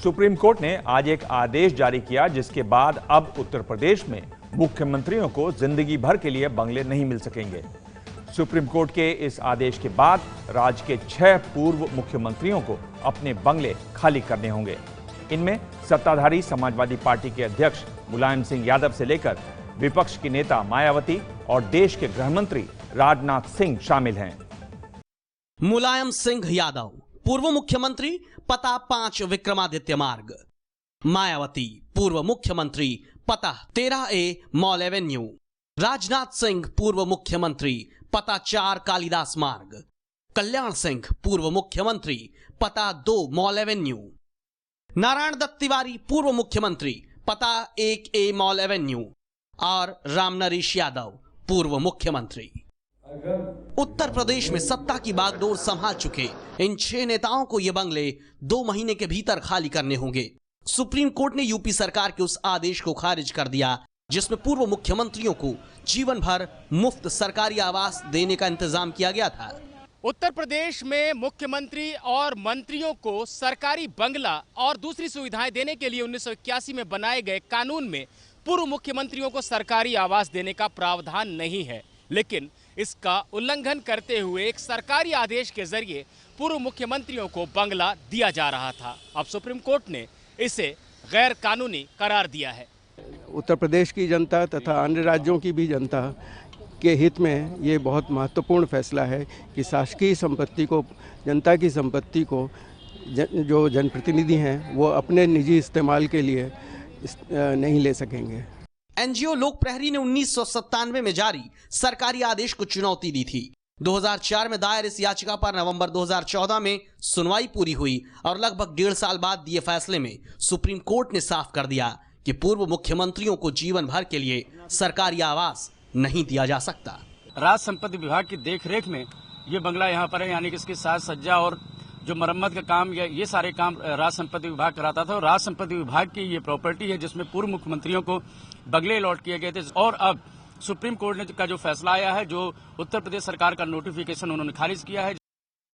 Supreme court ने आज एक आदेश जारी किया जिसके बाद अब उत्तर प्रदेश में मुख्यमंत्रियों को जिंदगी भर के लिए बंगले नहीं मिल सकेंगे। सुप्रीम कोर्ट के इस आदेश के बाद राज्य के 6 पूर्व मुख्यमंत्रियों को अपने बंगले खाली करने होंगे। इनमें सत्ताधारी समाजवादी पार्टी के अध्यक्ष मुलायम सिंह यादव से लेकर विपक्ष की नेता मायावती और देश के गृहमंत्री राजनाथ सिंह शामिल हैं। मुलायम सिंह यादव पूर्व मुख्यमंत्री, पता 5 विक्रमादित्य मार्ग। मायावती पूर्व मुख्यमंत्री, पता 13A mall Avenue. Rajnath Singh पूर्व मुख्यमंत्री, पता 4 कालिदास मार्ग। कल्याण सिंह पूर्व मुख्यमंत्री, पता 2 मॉल एवेन्यू। नारायण दत्त तिवारी पूर्व मुख्यमंत्री, पता 1A मॉल एवेन्यू। और रामनरेश यादव पूर्व मुख्यमंत्री। उत्तर प्रदेश में सत्ता की बागडोर संभाल चुके इन 6 नेताओं को ये बंगले 2 महीने के भीतर खाली करने होंगे। सुप्रीम कोर्ट ने यूपी सरकार के उस आदेश को खारिज कर दिया जिसमें पूर्व मुख्यमंत्रियों को जीवन भर मुफ्त सरकारी आवास देने का इंतजाम किया गया था। उत्तर प्रदेश में मुख्यमंत्री और मंत्रियों को सरकारी बंगला और दूसरी सुविधाएं देने के लिए 1981 में बनाए गए कानून में पूर्व मुख्यमंत्रियों को सरकारी आवास देने का प्रावधान नहीं है, लेकिन इसका उल्लंघन करते हुए एक सरकारी आदेश के जरिए पूर्व मुख्यमंत्रियों को बंगला दिया जा रहा था। अब सुप्रीम कोर्ट ने इसे गैर कानूनी करार दिया है। उत्तर प्रदेश की जनता तथा अन्य राज्यों की भी जनता के हित में ये बहुत महत्वपूर्ण फैसला है कि शासकीय संपत्ति को, जनता की संपत्ति को जो जनप्रतिनिधि हैं वो अपने निजी इस्तेमाल के लिए नहीं ले सकेंगे। एनजीओ लोक प्रहरी ने 1997 में जारी सरकारी आदेश को चुनौती दी थी। 2004 में दायर इस याचिका पर नवंबर 2014 में सुनवाई पूरी हुई और लगभग 1.5 साल बाद दिए फैसले में सुप्रीम कोर्ट ने साफ कर दिया कि पूर्व मुख्यमंत्रियों को जीवन भर के लिए सरकारी आवास नहीं दिया जा सकता। राज संपत्ति विभाग की देखरेख में ये बंगला यहाँ पर है, यानी कि इसकी साज सज्जा और जो मरम्मत का काम, ये सारे काम राज संपत्ति विभाग कराता था। और राज संपत्ति विभाग की ये प्रॉपर्टी है जिसमें पूर्व मुख्यमंत्रियों को बंगले अलॉट किए गए थे। और अब सुप्रीम कोर्ट ने का जो फैसला आया है, जो उत्तर प्रदेश सरकार का नोटिफिकेशन उन्होंने खारिज किया है।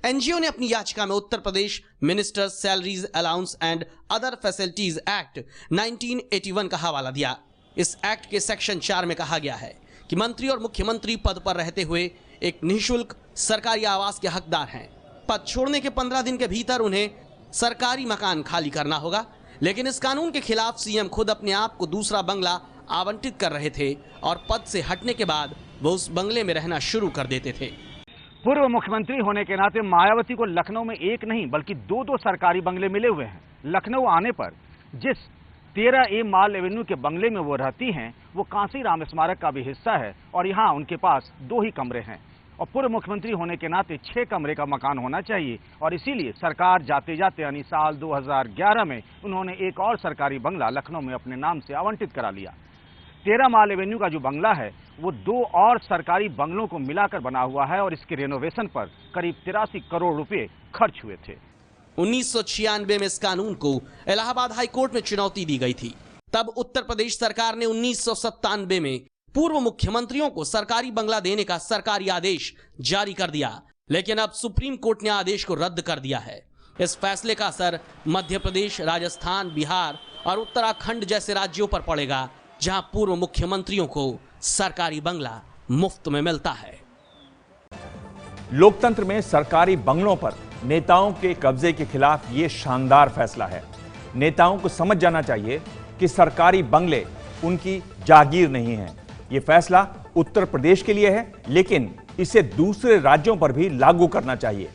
एनजीओ ने अपनी याचिका में Uttar Pradesh ministers salaries allowance and other facilities act 1981 का हवाला दिया। इस एक्ट के सेक्शन 4 में कहा गया है कि मंत्री और मुख्यमंत्री पद पर रहते हुए एक निःशुल्क सरकारी आवास के हकदार हैं। पद छोड़ने के 15 दिन के भीतर उन्हें सरकारी मकान खाली करना होगा, लेकिन इस कानून के खिलाफ सीएम खुद अपने आप को दूसरा बंगला आवंटित कर रहे थे और पद से हटने के बाद वो उस बंगले में रहना शुरू कर देते थे। पूर्व मुख्यमंत्री होने के नाते मायावती को लखनऊ में एक नहीं बल्कि 2 सार्वजनिक बंगले मिले हुए हैं। लखनऊ आने पर जिस 13A मॉल एवेन्यू के बंगले में वो रहती हैं वो कांसी राम स्मारक का भी हिस्सा है और यहाँ उनके पास 2 ही कमरे हैं और पूर्व मुख्यमंत्री होने के नाते 6 कमरे का मकान होना चाहिए। और इसीलिए सरकार जाते जाते यानी साल 2011 में उन्होंने एक और सरकारी बंगला लखनऊ में अपने नाम से आवंटित करा लिया। 13 मॉल एवेन्यू का जो बंगला है वो 2 और सरकारी बंगलों को मिलाकर बना हुआ है और इसके रेनोवेशन पर करीब 83 करोड़ रुपए खर्च हुए थे। 1996 में इस कानून को इलाहाबाद हाई कोर्ट में चुनौती दी गई थी। तब उत्तर प्रदेश सरकार ने 1997 में पूर्व मुख्यमंत्रियों को सरकारी बंगला देने का सरकारी आदेश जारी कर दिया, लेकिन अब सुप्रीम कोर्ट ने आदेश को रद्द कर दिया है। इस फैसले का असर मध्य प्रदेश, राजस्थान, बिहार और उत्तराखंड जैसे राज्यों पर पड़ेगा जहां पूर्व मुख्यमंत्रियों को सरकारी बंगला मुफ्त में मिलता है। लोकतंत्र में सरकारी बंगलों पर नेताओं के कब्जे के खिलाफ यह शानदार फैसला है। नेताओं को समझ जाना चाहिए कि सरकारी बंगले उनकी जागीर नहीं है। यह फैसला उत्तर प्रदेश के लिए है, लेकिन इसे दूसरे राज्यों पर भी लागू करना चाहिए।